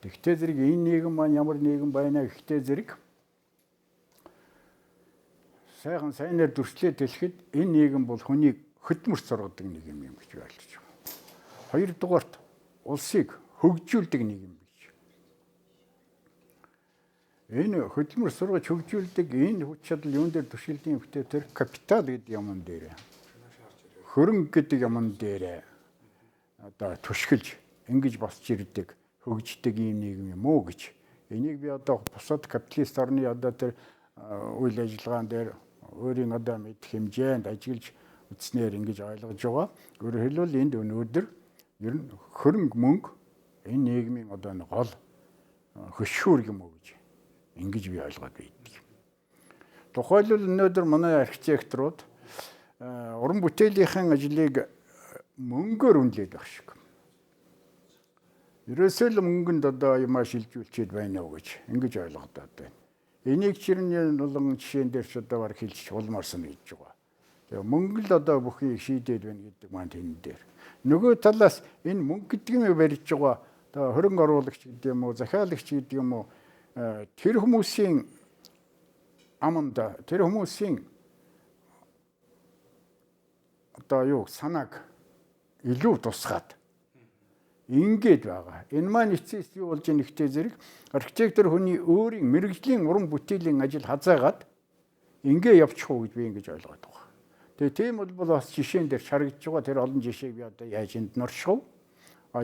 Тэгтээ зэрэг энэ нийгэм маань ямар нийгэм байна гэхдээ зэрэг сайнаар дүрслээд хэлэхэд энэ нийгэм бол хүнийг хөдөлмөрт сургадаг нийгэм юм гэж ойлгож байна. Хоёрдугаарт улсыг хөгжүүлдэг нийгэм гэж. Энэ хөдөлмөр сургаж хөгжүүлдэг энэ хүч чадал юун дээр туршилтын эмгтэй тэр капитал гэдэг юмн дээр. Хөрөнгө гэдэг юмн дээр одоо түшгэлж ингэж босч ирдэг хөгждөг ийм нийгэм юм уу гэж. Энийг би одоо бусад капиталист орны одоо тэр үйл ажиллагаан дээр өөрийн одоо мэдэх хэмжээнд ажиллаж үтснээр ингэж ойлгож байгаа. Өөрөөр хэлбэл энд өнөөдөр ер нь хөрөнгө мөнгө энэ нийгмийн одоо нэг гол хөшүүрэг юм уу гэж ингэж би ойлгоод байдаг. Тухайлбал өнөөдөр манай архитекторууд уран бүтээлийн ажлыг мөнгөөр үнэлээд байх шиг. Ерөөсөө л мөнгөнд одоо юмаа шилжүүлчихэд байна уу гэж ингэж ойлгодод байна. Энийг чирнээ болон жишээн дээр ч одоо баг хэлж улмаарсан гэж байгаа. Тэгээ мөнгө л одоо бүхнийг шийдээд байна гэдэг маань тэн дээр. Нөгөө талаас энэ мөнгө гэдэг нь барьж байгаа одоо хөрөнгө оруулагч гэдэг юм уу, захиалагч гэдэг юм уу тэр хүмүүсийн аманд тэр хүмүүсийн одоо юу санааг илүү тусгаад ингээд байгаа. Энэ маань эцэст юу болж байгаа нэгтэй зэрэг архитектор хүний өөрийн мэрэгжлийн уран бүтээлийн ажил хазаагаад ингээ явчих уу гэж би ингэж ойлгоод байгаа. Тэгээ тийм бол бас жишээн дээр шаргаж байгаа тэр олон жишээг би одоо яаж энд норшгов.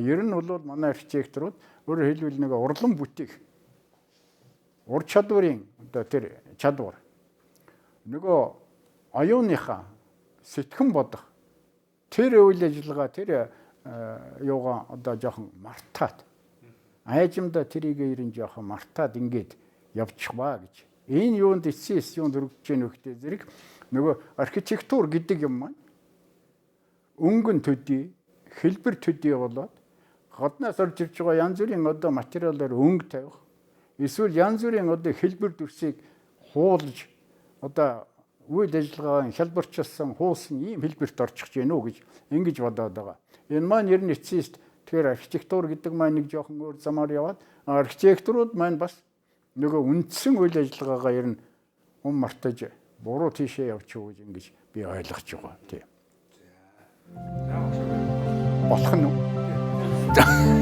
Ер нь бол манай архитекторууд өөрөөр хэлбэл нэг урлан бүтээх ур чадварын одоо тэр чадвар нөгөө оюуныхаа сэтгэн бодох тэр үйл ажиллагаа тэр юугаа одоо жоохон мартаад айжимда тэрийг ерэн жоохон мартаад ингээд явчихваа гэж. Энэ юунд эцсээс юунд өргөж гэнэ вөхтэй зэрэг нөгөө архитектур гэдэг юм маань өнгөн төдий, хэлбэр төдий болоод гаднаас орж ирж байгаа янз бүрийн одоо материалаар өнгө тавих эсвэл янз бүрийн одоо хэлбэр дүрсийг хуулж одоо үйл ажиллагааны хялбарчилсан хуусан ийм хэлбэрт орчих гэнэ үү гэж ингэж бодоод байгаа. Энэ маань ер нь эцсийст тэгэхээр архитектур гэдэг маань нэг жоохон өөр замаар яваад архитектурууд маань бас нөгөө үндсэн үйл ажиллагаагаа ер нь мартаж буруу тийшээ явчих гэж ингэж би ойлгож байгаа. Тийм. Болох нь үү?